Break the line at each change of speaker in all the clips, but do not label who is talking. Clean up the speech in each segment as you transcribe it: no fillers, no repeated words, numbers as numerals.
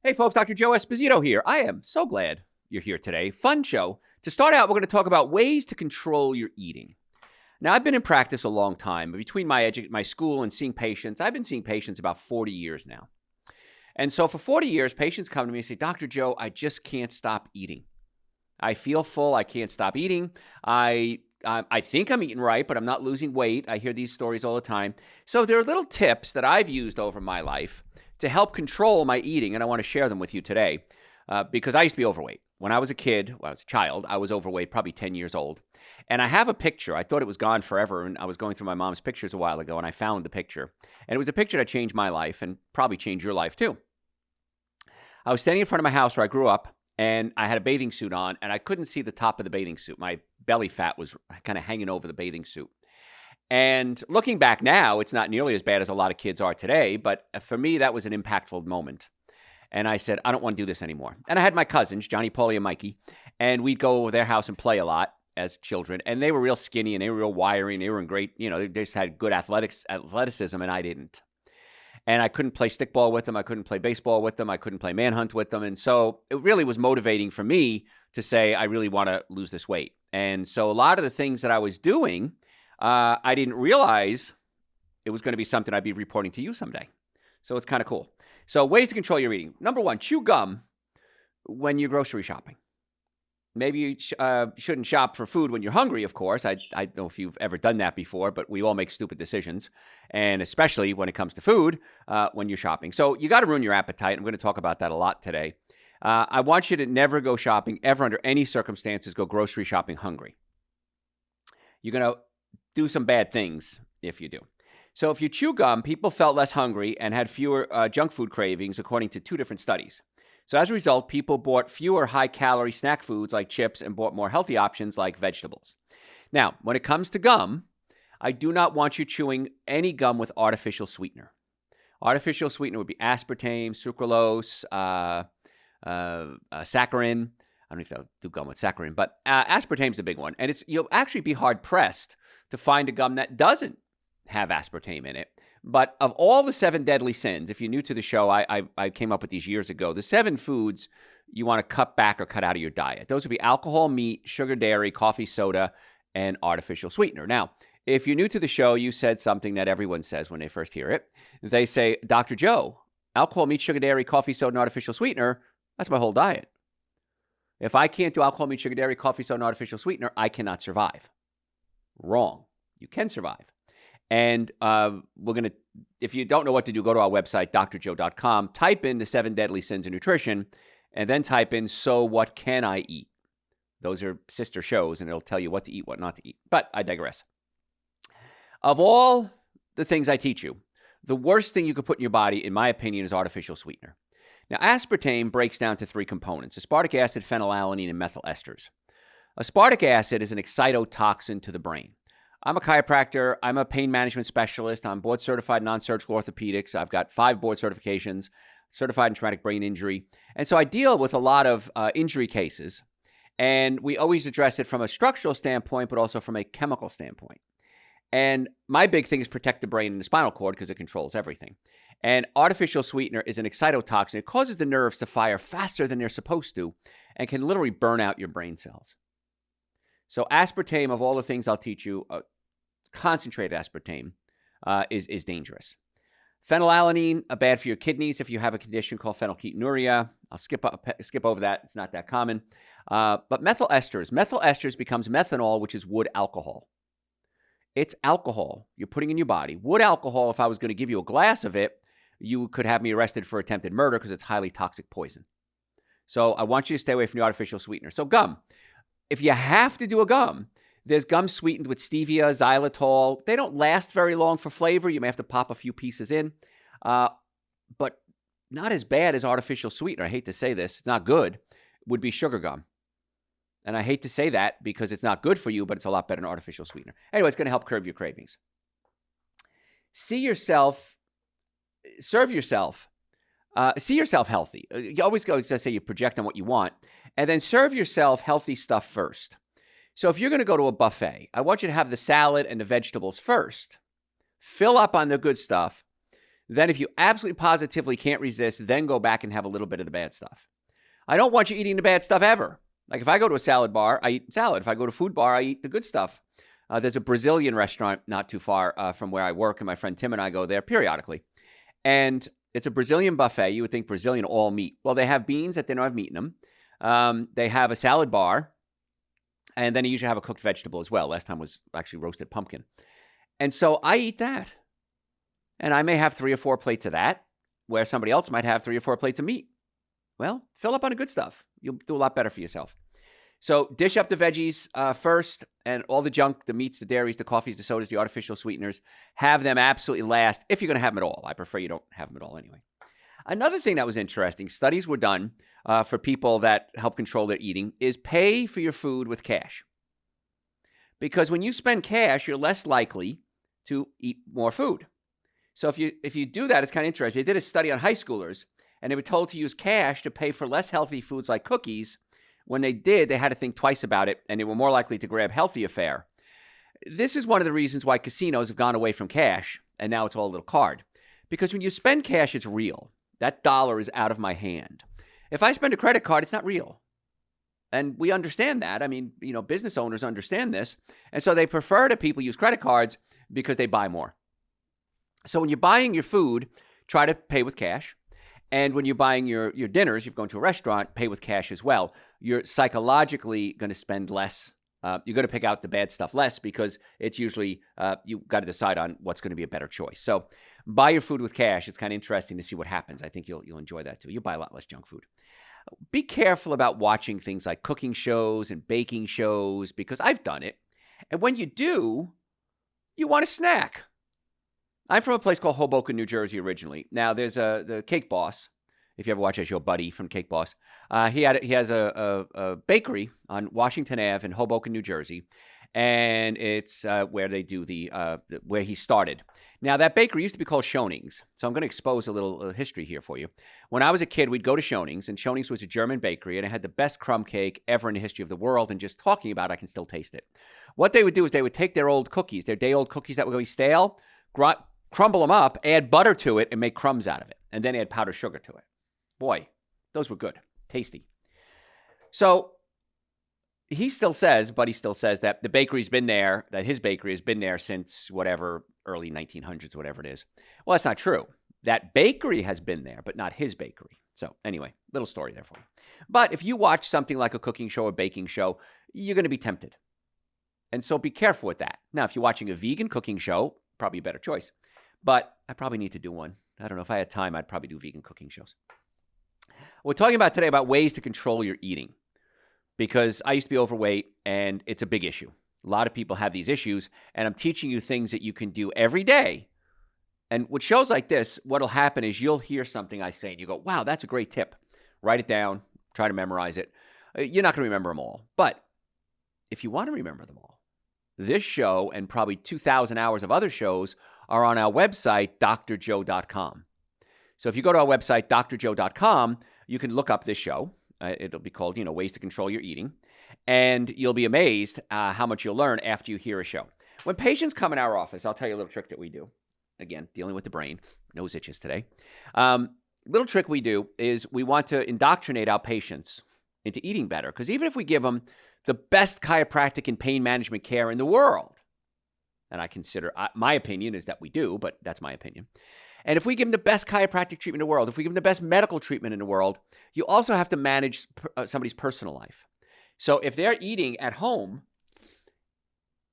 Hey folks, Dr. Joe Esposito here. I am so glad you're here today. Fun show. To start out, we're going to talk about ways to control your eating. Now, I've been in practice a long time. Between my school and seeing patients, I've been seeing patients about 40 years now. And so for 40 years, patients come to me and say, Dr. Joe, I just can't stop eating. I feel full. I can't stop eating. I think I'm eating right, but I'm not losing weight. I hear these stories all the time. So there are little tips that I've used over my life to help control my eating, and I want to share them with you today because I used to be overweight. When I was a kid, when I was a child, I was overweight, probably 10 years old. And I have a picture. I thought it was gone forever, and I was going through my mom's pictures a while ago, and I found the picture. And it was a picture that changed my life and probably changed your life too. I was standing in front of my house where I grew up, and I had a bathing suit on, and I couldn't see the top of the bathing suit. My belly fat was kind of hanging over the bathing suit. And looking back now, it's not nearly as bad as a lot of kids are today, but for me, that was an impactful moment. And I said, I don't want to do this anymore. And I had my cousins, Johnny, Paulie, and Mikey, and we'd go over their house and play a lot as children. And they were real skinny, and they were real wiry, and they were in great, they just had good athleticism, and I didn't. And I couldn't play stickball with them. I couldn't play baseball with them. I couldn't play manhunt with them. And so it really was motivating for me to say, I really want to lose this weight. And so a lot of the things that I was doing, I didn't realize it was going to be something I'd be reporting to you someday. So it's kind of cool. So ways to control your eating. Number one, chew gum when you're grocery shopping. Maybe you shouldn't shop for food when you're hungry, of course. I don't know if you've ever done that before, but we all make stupid decisions, and especially when it comes to food when you're shopping. So you got to ruin your appetite. I'm going to talk about that a lot today. I want you to never go shopping, ever under any circumstances, go grocery shopping hungry. You're going to do some bad things if you do. So if you chew gum, people felt less hungry and had fewer junk food cravings, according to two different studies. So as a result, people bought fewer high-calorie snack foods like chips and bought more healthy options like vegetables. Now, when it comes to gum, I do not want you chewing any gum with artificial sweetener. Artificial sweetener would be aspartame, sucralose, saccharin. I don't know if they'll do gum with saccharin, but aspartame is the big one. And you'll actually be hard-pressed to find a gum that doesn't have aspartame in it. But of all the 7 deadly sins, if you're new to the show, I came up with these years ago. The 7 foods you want to cut back or cut out of your diet. Those would be alcohol, meat, sugar, dairy, coffee, soda, and artificial sweetener. Now, if you're new to the show, you said something that everyone says when they first hear it. They say, Dr. Joe, alcohol, meat, sugar, dairy, coffee, soda, and artificial sweetener, that's my whole diet. If I can't do alcohol, meat, sugar, dairy, coffee, soda, and artificial sweetener, I cannot survive. Wrong. You can survive. And if you don't know what to do, go to our website, drjoe.com, type in the 7 deadly sins of nutrition, and then type in, so what can I eat? Those are sister shows, and it'll tell you what to eat, what not to eat. But I digress. Of all the things I teach you, the worst thing you could put in your body, in my opinion, is artificial sweetener. Now, aspartame breaks down to 3 components: aspartic acid, phenylalanine, and methyl esters. Aspartic acid is an excitotoxin to the brain. I'm a chiropractor. I'm a pain management specialist. I'm board certified in non-surgical orthopedics. I've got 5 board certifications, certified in traumatic brain injury. And so I deal with a lot of injury cases. And we always address it from a structural standpoint, but also from a chemical standpoint. And my big thing is protect the brain and the spinal cord because it controls everything. And artificial sweetener is an excitotoxin. It causes the nerves to fire faster than they're supposed to and can literally burn out your brain cells. So aspartame, of all the things I'll teach you, concentrated aspartame is dangerous. Phenylalanine, bad for your kidneys if you have a condition called phenylketonuria. I'll skip over that. It's not that common. But methyl esters becomes methanol, which is wood alcohol. It's alcohol you're putting in your body. Wood alcohol, if I was going to give you a glass of it, you could have me arrested for attempted murder because it's highly toxic poison. So I want you to stay away from the artificial sweetener. So gum. If you have to do a gum, there's gum sweetened with stevia, xylitol. They don't last very long for flavor. You may have to pop a few pieces in, but not as bad as artificial sweetener. I hate to say this. It's not good. Would be sugar gum. And I hate to say that because it's not good for you, but it's a lot better than artificial sweetener. Anyway, it's going to help curb your cravings. See yourself healthy. You always go to say you project on what you want, and then serve yourself healthy stuff first. So if you're going to go to a buffet, I want you to have the salad and the vegetables first. Fill up on the good stuff. Then if you absolutely positively can't resist, then go back and have a little bit of the bad stuff. I don't want you eating the bad stuff ever. Like if I go to a salad bar, I eat salad. If I go to food bar, I eat the good stuff. There's a Brazilian restaurant not too far from where I work, and my friend Tim and I go there periodically. And it's a Brazilian buffet. You would think Brazilian all meat. Well, they have beans that they don't have meat in them. They have a salad bar, and then they usually have a cooked vegetable as well. Last time was actually roasted pumpkin. And so I eat that. And I may have 3 or 4 plates of that, where somebody else might have 3 or 4 plates of meat. Well, fill up on the good stuff. You'll do a lot better for yourself. So dish up the veggies first, and all the junk, the meats, the dairies, the coffees, the sodas, the artificial sweeteners, have them absolutely last if you're going to have them at all. I prefer you don't have them at all anyway. Another thing that was interesting, studies were done for people that help control their eating, is pay for your food with cash. Because when you spend cash, you're less likely to eat more food. So if you do that, it's kind of interesting. They did a study on high schoolers, and they were told to use cash to pay for less healthy foods like cookies. When they did, they had to think twice about it, and they were more likely to grab healthier fare. This is one of the reasons why casinos have gone away from cash, and now it's all a little card. Because when you spend cash, it's real. That dollar is out of my hand. If I spend a credit card, it's not real. And we understand that. I mean, business owners understand this. And so they prefer that people use credit cards because they buy more. So when you're buying your food, try to pay with cash. And when you're buying your dinners, you're going to a restaurant, pay with cash as well. You're psychologically going to spend less. You're going to pick out the bad stuff less because it's usually, you've got to decide on what's going to be a better choice. So buy your food with cash. It's kind of interesting to see what happens. I think you'll enjoy that too. You'll buy a lot less junk food. Be careful about watching things like cooking shows and baking shows because I've done it. And when you do, you want a snack. I'm from a place called Hoboken, New Jersey originally. Now, there's the Cake Boss. If you ever watch that show, Buddy from Cake Boss. He has a bakery on Washington Ave in Hoboken, New Jersey. And it's where they do where he started. Now, that bakery used to be called Schoning's. So I'm going to expose a little history here for you. When I was a kid, we'd go to Schoning's, and Schoning's was a German bakery, and it had the best crumb cake ever in the history of the world. And just talking about it, I can still taste it. What they would do is they would take their old cookies, their day-old cookies that were going to be stale, crumble them up, add butter to it, and make crumbs out of it. And then add powdered sugar to it. Boy, those were good. Tasty. So Buddy still says that the bakery's been there, that his bakery has been there since whatever, early 1900s, whatever it is. Well, that's not true. That bakery has been there, but not his bakery. So anyway, little story there for you. But if you watch something like a cooking show or baking show, you're going to be tempted. And so be careful with that. Now, if you're watching a vegan cooking show, probably a better choice. But I probably need to do one. I don't know. If I had time, I'd probably do vegan cooking shows. We're talking about today about ways to control your eating. Because I used to be overweight, and it's a big issue. A lot of people have these issues, and I'm teaching you things that you can do every day. And with shows like this, what'll happen is you'll hear something I say, and you go, wow, that's a great tip. Write it down. Try to memorize it. You're not going to remember them all. But if you want to remember them all, this show and probably 2,000 hours of other shows are on our website, drjoe.com. So if you go to our website, drjoe.com, you can look up this show. It'll be called, Ways to Control Your Eating. And you'll be amazed how much you'll learn after you hear a show. When patients come in our office, I'll tell you a little trick that we do. Again, dealing with the brain. Nose itches today. Little trick we do is we want to indoctrinate our patients into eating better. Because even if we give them the best chiropractic and pain management care in the world, and I consider, my opinion is that we do, but that's my opinion. And if we give them the best chiropractic treatment in the world, if we give them the best medical treatment in the world, you also have to manage somebody's personal life. So if they're eating at home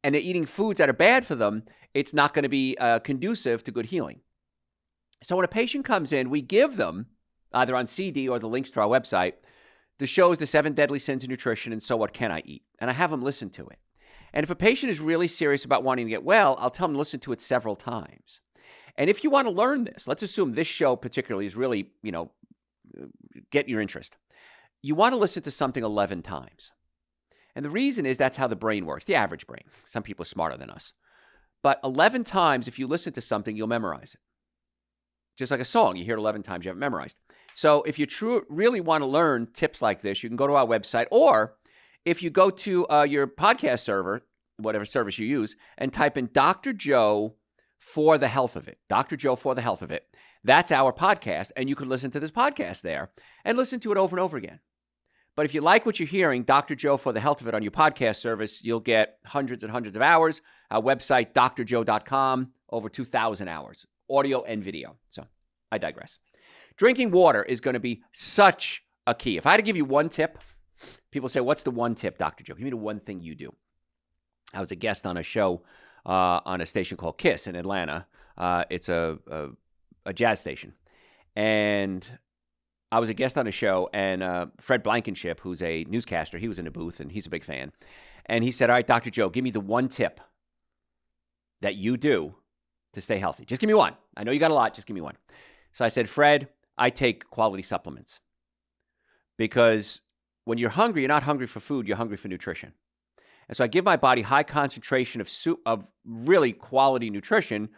and they're eating foods that are bad for them, it's not going to be conducive to good healing. So when a patient comes in, we give them, either on CD or the links to our website, the shows, The 7 Deadly Sins of Nutrition and So What Can I Eat? And I have them listen to it. And if a patient is really serious about wanting to get well, I'll tell them to listen to it several times. And if you want to learn this, let's assume this show particularly is really, get your interest. You want to listen to something 11 times. And the reason is that's how the brain works, the average brain. Some people are smarter than us. But 11 times, if you listen to something, you'll memorize it. Just like a song, you hear it 11 times, you have it memorized. So if you really want to learn tips like this, you can go to our website, or if you go to your podcast server, whatever service you use, and type in Dr. Joe for the health of it. Dr. Joe for the health of it. That's our podcast, and you can listen to this podcast there and listen to it over and over again. But if you like what you're hearing, Dr. Joe for the health of it on your podcast service, you'll get hundreds and hundreds of hours. Our website, drjoe.com, over 2,000 hours, audio and video. So I digress. Drinking water is going to be such a key. If I had to give you one tip, people say, what's the one tip, Dr. Joe? Give me the one thing you do. I was a guest on a show on a station called KISS in Atlanta. It's a jazz station. And I was a guest on a show, and Fred Blankenship, who's a newscaster, he was in the booth, and he's a big fan. And he said, all right, Dr. Joe, give me the one tip that you do to stay healthy. Just give me one. I know you got a lot. Just give me one. So I said, Fred, I take quality supplements. Because when you're hungry, you're not hungry for food, you're hungry for nutrition. And so I give my body high concentration of really quality nutrition,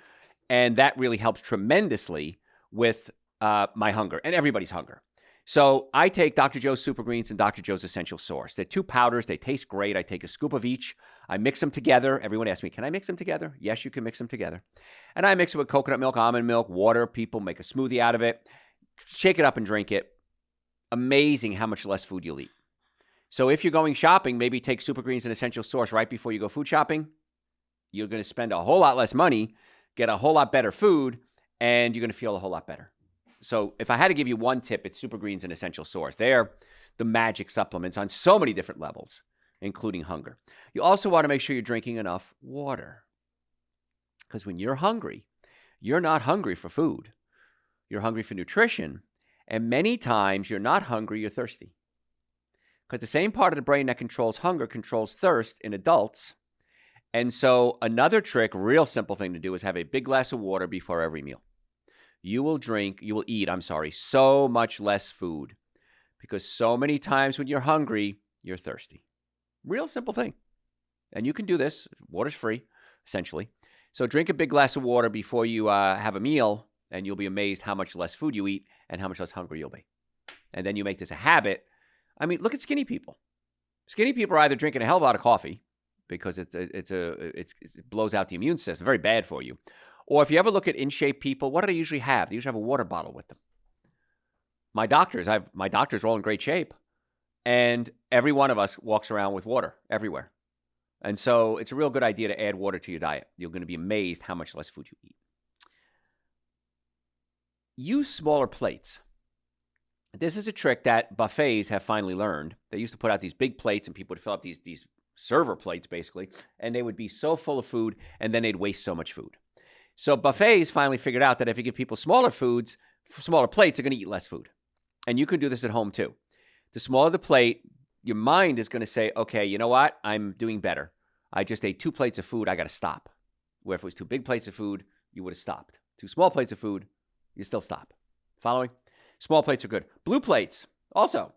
and that really helps tremendously with my hunger and everybody's hunger. So I take Dr. Joe's Super Greens and Dr. Joe's Essential Source. They're two powders. They taste great. I take a scoop of each. I mix them together. Everyone asks me, can I mix them together? Yes, you can mix them together. And I mix it with coconut milk, almond milk, water. People make a smoothie out of it. Shake it up and drink it. Amazing how much less food you'll eat. So if you're going shopping, maybe take Super Greens and Essential Source right before you go food shopping. You're going to spend a whole lot less money, get a whole lot better food, and you're going to feel a whole lot better. So if I had to give you one tip, it's Super Greens and Essential Source. They're the magic supplements on so many different levels, including hunger. You also want to make sure you're drinking enough water. Because when you're hungry, you're not hungry for food. You're hungry for nutrition. And many times you're not hungry, you're thirsty. Because the same part of the brain that controls hunger controls thirst in adults. And so another trick, real simple thing to do, is have a big glass of water before every meal. You will eat so much less food because so many times when you're hungry, you're thirsty. Real simple thing. And you can do this. Water's free, essentially. So drink a big glass of water before you have a meal, and you'll be amazed how much less food you eat and how much less hungry you'll be. And then you make this a habit. I mean, look at skinny people. Skinny people are either drinking a hell of a lot of coffee because it blows out the immune system, very bad for you. Or if you ever look at in-shape people, what do they usually have? They usually have a water bottle with them. My doctors are all in great shape, and every one of us walks around with water everywhere. And so it's a real good idea to add water to your diet. You're going to be amazed how much less food you eat. Use smaller plates. This is a trick that buffets have finally learned. They used to put out these big plates, and people would fill up these server plates, basically, and they would be so full of food, and then they'd waste so much food. So buffets finally figured out that if you give people smaller plates, they're going to eat less food. And you can do this at home too. The smaller the plate, your mind is going to say, okay, you know what? I'm doing better. I just ate 2 plates of food. I got to stop. Where if it was 2 big plates of food, you would have stopped. 2 small plates of food, you still stop. Following? Small plates are good. Blue plates, also.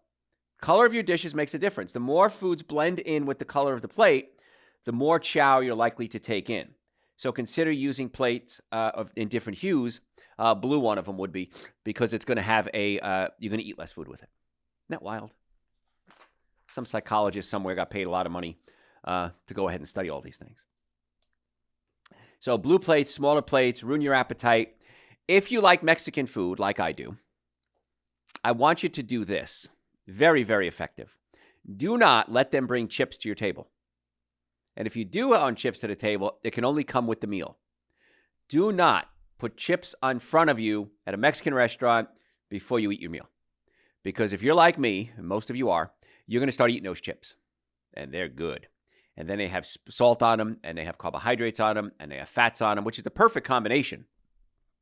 Color of your dishes makes a difference. The more foods blend in with the color of the plate, the more chow you're likely to take in. So consider using plates in different hues. Blue one of them would be, because it's going to have you're going to eat less food with it. Isn't that wild? Some psychologist somewhere got paid a lot of money to go ahead and study all these things. So blue plates, smaller plates, ruin your appetite. If you like Mexican food, like I do, I want you to do this. Very, very effective. Do not let them bring chips to your table. And if you do own chips to the table, it can only come with the meal. Do not put chips in front of you at a Mexican restaurant before you eat your meal. Because if you're like me, and most of you are, you're going to start eating those chips. And they're good. And then they have salt on them, and they have carbohydrates on them, and they have fats on them, which is the perfect combination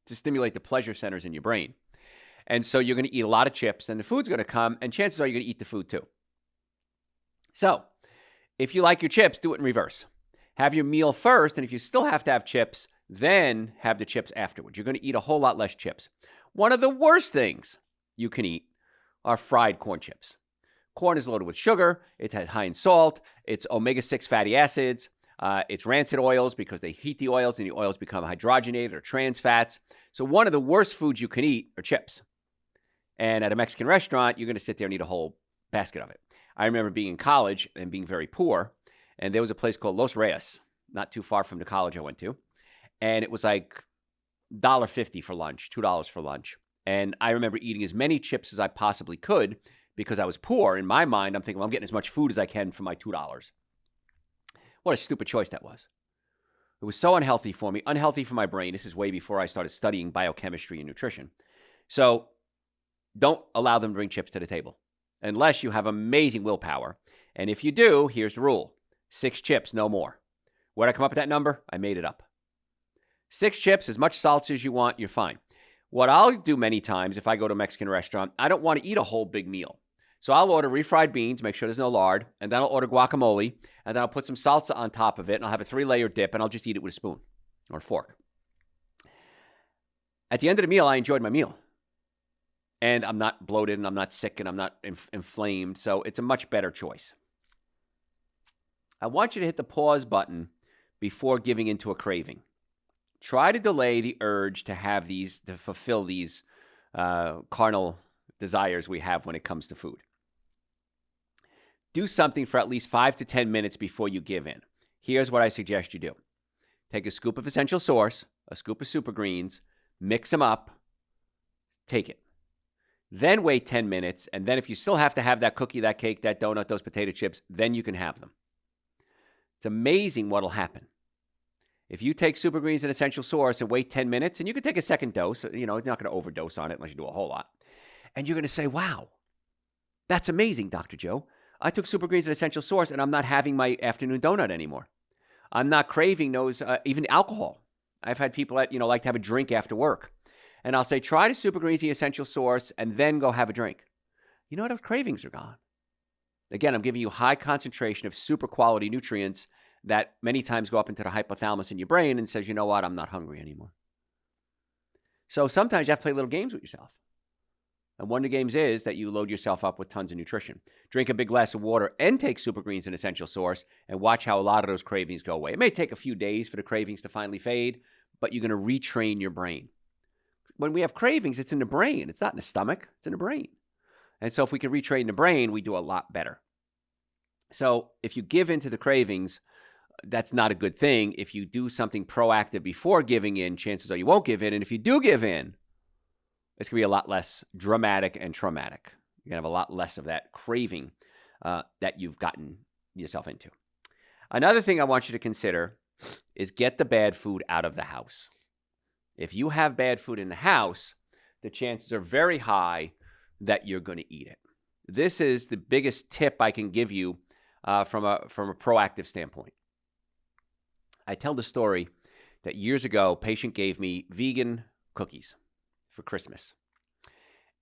to stimulate the pleasure centers in your brain. And so you're going to eat a lot of chips, and the food's going to come, and chances are you're going to eat the food too. So if you like your chips, do it in reverse. Have your meal first, and if you still have to have chips, then have the chips afterwards. You're going to eat a whole lot less chips. One of the worst things you can eat are fried corn chips. Corn is loaded with sugar. It's high in salt. It's omega-6 fatty acids. It's rancid oils because they heat the oils, and the oils become hydrogenated or trans fats. So one of the worst foods you can eat are chips. And at a Mexican restaurant, you're going to sit there and eat a whole basket of it. I remember being in college and being very poor, and there was a place called Los Reyes, not too far from the college I went to. and it was like $1.50 for lunch, $2 for lunch. And I remember eating as many chips as I possibly could because I was poor. In my mind, I'm thinking, well, I'm getting as much food as I can for my $2. What a stupid choice that was. It was so unhealthy for me, unhealthy for my brain. This is way before I started studying biochemistry and nutrition. So don't allow them to bring chips to the table unless you have amazing willpower. And if you do, here's the rule. 6 chips, no more. Where'd I come up with that number? I made it up. 6 chips, as much salsa as you want, you're fine. What I'll do many times if I go to a Mexican restaurant, I don't want to eat a whole big meal. So I'll order refried beans, make sure there's no lard, and then I'll order guacamole, and then I'll put some salsa on top of it, and I'll have a 3-layer dip, and I'll just eat it with a spoon or a fork. At the end of the meal, I enjoyed my meal. And I'm not bloated, and I'm not sick, and I'm not inflamed, so it's a much better choice. I want you to hit the pause button before giving into a craving. Try to delay the urge to have these, to fulfill these carnal desires we have when it comes to food. Do something for at least 5 to 10 minutes before you give in. Here's what I suggest you do. Take a scoop of essential source, a scoop of super greens, mix them up, take it. Then wait 10 minutes, and then if you still have to have that cookie, that cake, that donut, those potato chips, then you can have them. It's amazing what'll happen. If you take super greens and essential source and wait 10 minutes, and you can take a second dose, it's not going to overdose on it unless you do a whole lot. And you're going to say, wow, that's amazing, Dr. Joe. I took super greens and essential source, and I'm not having my afternoon donut anymore. I'm not craving those, even alcohol. I've had people that, like to have a drink after work. And I'll say, try the super greens, the essential source, and then go have a drink. You know what? Those cravings are gone. Again, I'm giving you high concentration of super quality nutrients that many times go up into the hypothalamus in your brain and says, you know what? I'm not hungry anymore. So sometimes you have to play little games with yourself. And one of the games is that you load yourself up with tons of nutrition. Drink a big glass of water and take super greens and essential source and watch how a lot of those cravings go away. It may take a few days for the cravings to finally fade, but you're going to retrain your brain. When we have cravings, it's in the brain. It's not in the stomach. It's in the brain. And so if we can retrain the brain, we do a lot better. So if you give into the cravings, that's not a good thing. If you do something proactive before giving in, chances are you won't give in. And if you do give in, it's going to be a lot less dramatic and traumatic. You're going to have a lot less of that craving that you've gotten yourself into. Another thing I want you to consider is get the bad food out of the house. If you have bad food in the house, the chances are very high that you're going to eat it. This is the biggest tip I can give you from a proactive standpoint. I tell the story that years ago, a patient gave me vegan cookies for Christmas.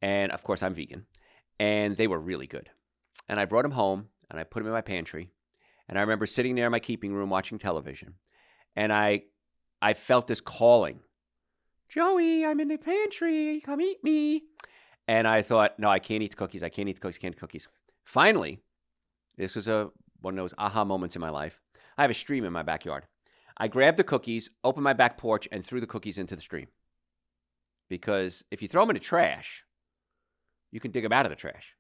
And of course, I'm vegan. And they were really good. And I brought them home, and I put them in my pantry. And I remember sitting there in my keeping room watching television. And I felt this calling. Joey, I'm in the pantry. Come eat me. And I thought, no, I can't eat the cookies. I can't eat the cookies. Can't eat the cookies. Finally, this was one of those aha moments in my life. I have a stream in my backyard. I grabbed the cookies, opened my back porch, and threw the cookies into the stream. Because if you throw them in the trash, you can dig them out of the trash.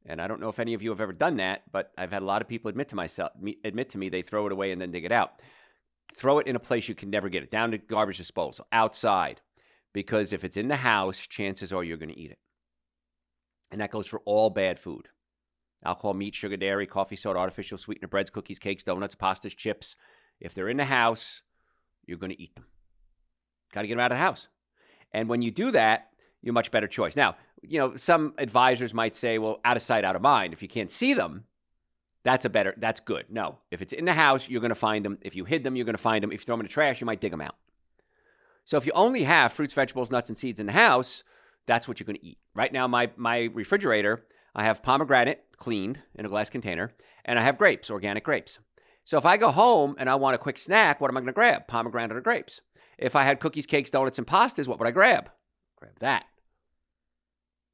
And I don't know if any of you have ever done that, but I've had a lot of people admit to me they throw it away and then dig it out. Throw it in a place you can never get it, down to garbage disposal, outside. Because if it's in the house, chances are you're going to eat it. And that goes for all bad food. Alcohol, meat, sugar, dairy, coffee, soda, artificial sweetener, breads, cookies, cakes, donuts, pastas, chips. If they're in the house, you're going to eat them. Got to get them out of the house. And when you do that, you're a much better choice. Now, some advisors might say, well, out of sight, out of mind. If you can't see them, that's good. No, if it's in the house, you're going to find them. If you hid them, you're going to find them. If you throw them in the trash, you might dig them out. So if you only have fruits, vegetables, nuts, and seeds in the house, that's what you're going to eat. Right now, my refrigerator, I have pomegranate cleaned in a glass container, and I have grapes, organic grapes. So if I go home and I want a quick snack, what am I going to grab? Pomegranate or grapes. If I had cookies, cakes, donuts, and pastas, what would I grab? Grab that.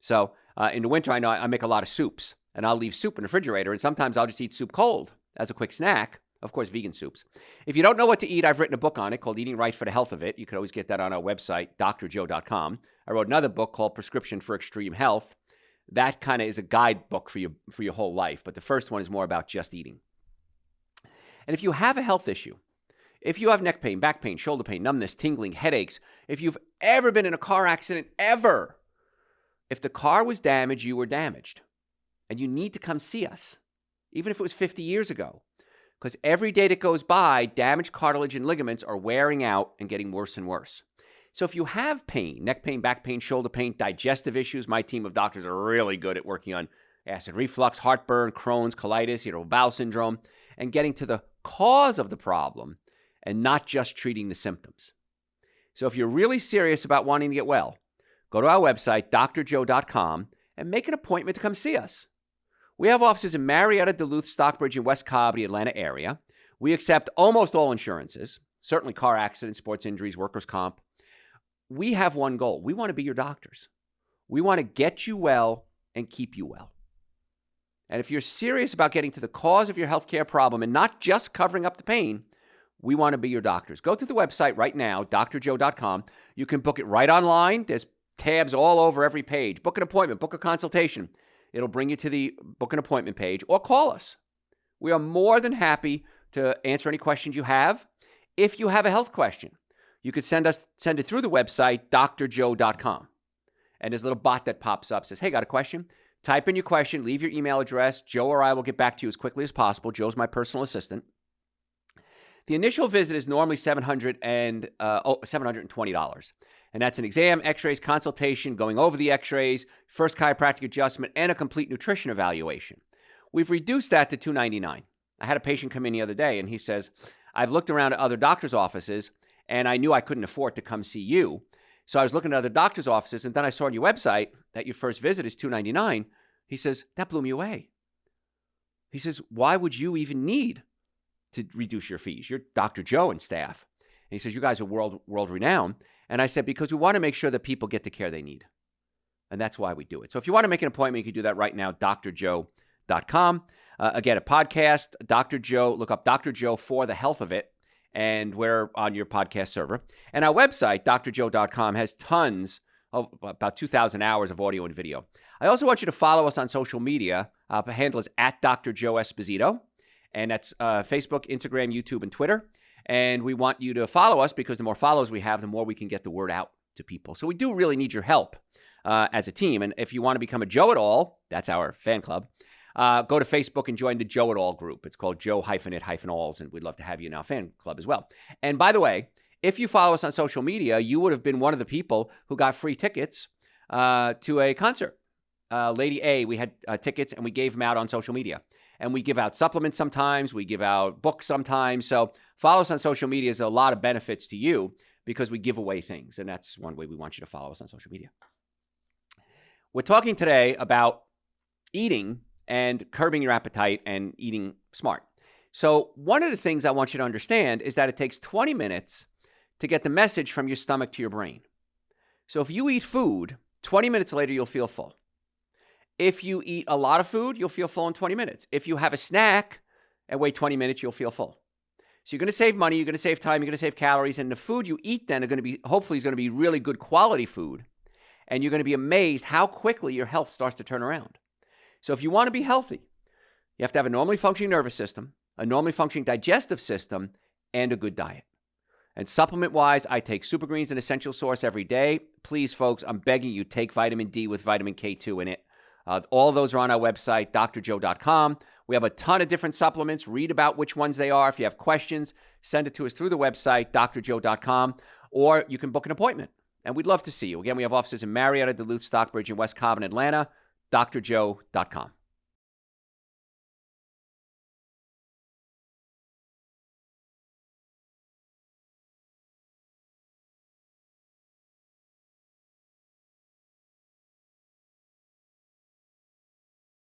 So in the winter, I know I make a lot of soups, and I'll leave soup in the refrigerator, and sometimes I'll just eat soup cold as a quick snack. Of course, vegan soups. If you don't know what to eat, I've written a book on it called Eating Right for the Health of It. You could always get that on our website, drjoe.com. I wrote another book called Prescription for Extreme Health. That kind of is a guidebook for your whole life, but the first one is more about just eating. And if you have a health issue, If you have neck pain, back pain, shoulder pain, numbness, tingling, headaches, if you've ever been in a car accident, ever, if the car was damaged, you were damaged. And you need to come see us, even if it was 50 years ago. Because every day that goes by, damaged cartilage and ligaments are wearing out and getting worse and worse. So if you have pain, neck pain, back pain, shoulder pain, digestive issues, my team of doctors are really good at working on acid reflux, heartburn, Crohn's, colitis, irritable bowel syndrome, and getting to the cause of the problem and not just treating the symptoms. So if you're really serious about wanting to get well, go to our website, drjoe.com, and make an appointment to come see us. We have offices in Marietta, Duluth, Stockbridge, and West Cobb, the Atlanta area. We accept almost all insurances, certainly car accidents, sports injuries, workers' comp. We have one goal. We want to be your doctors. We want to get you well and keep you well. And if you're serious about getting to the cause of your healthcare problem and not just covering up the pain, we want to be your doctors. Go to the website right now, drjoe.com. You can book it right online. There's tabs all over every page. Book an appointment, book a consultation. It'll bring you to the book an appointment page, or call us. We are more than happy to answer any questions you have. If you have a health question, you could send it through the website, drjoe.com. And there's a little bot that pops up, says, hey, got a question? Type in your question, leave your email address. Joe or I will get back to you as quickly as possible. Joe's my personal assistant. The initial visit is normally $720. And that's an exam, x-rays, consultation, going over the x-rays, first chiropractic adjustment, and a complete nutrition evaluation. We've reduced that to $299. I had a patient come in the other day, and he says, I've looked around at other doctor's offices, and I knew I couldn't afford to come see you. So I was looking at other doctor's offices, and then I saw on your website that your first visit is $299. He says, that blew me away. He says, why would you even need to reduce your fees? You're Dr. Joe and staff. And he says, you guys are world-renowned. And I said, because we want to make sure that people get the care they need. And that's why we do it. So if you want to make an appointment, you can do that right now, drjoe.com. Again, a podcast, Dr. Joe, look up Dr. Joe for the health of it. And we're on your podcast server. And our website, drjoe.com, has tons of about 2,000 hours of audio and video. I also want you to follow us on social media. The handle is at Dr. Joe Esposito. And that's Facebook, Instagram, YouTube, and Twitter. And we want you to follow us because the more followers we have, the more we can get the word out to people. So we do really need your help as a team. And if you want to become a Joe It All, that's our fan club, go to Facebook and join the Joe It All group. It's called Joe-It-Alls, and we'd love to have you in our fan club as well. And by the way, if you follow us on social media, you would have been one of the people who got free tickets to a concert. Lady A, we had tickets, and we gave them out on social media. And we give out supplements sometimes. We give out books sometimes. So follow us on social media is a lot of benefits to you because we give away things. And that's one way we want you to follow us on social media. We're talking today about eating and curbing your appetite and eating smart. So one of the things I want you to understand is that it takes 20 minutes to get the message from your stomach to your brain. So if you eat food, 20 minutes later, you'll feel full. If you eat a lot of food, you'll feel full in 20 minutes. If you have a snack and wait 20 minutes, you'll feel full. So you're going to save money, you're going to save time, you're going to save calories, and the food you eat then hopefully is going to be really good quality food. And you're going to be amazed how quickly your health starts to turn around. So if you want to be healthy, you have to have a normally functioning nervous system, a normally functioning digestive system, and a good diet. And supplement-wise, I take Super Greens and Essential Source every day. Please, folks, I'm begging you, take vitamin D with vitamin K2 in it. All of those are on our website, drjoe.com. We have a ton of different supplements. Read about which ones they are. If you have questions, send it to us through the website, drjoe.com, or you can book an appointment. And we'd love to see you. Again, we have offices in Marietta, Duluth, Stockbridge, and West Cobb in Atlanta, drjoe.com.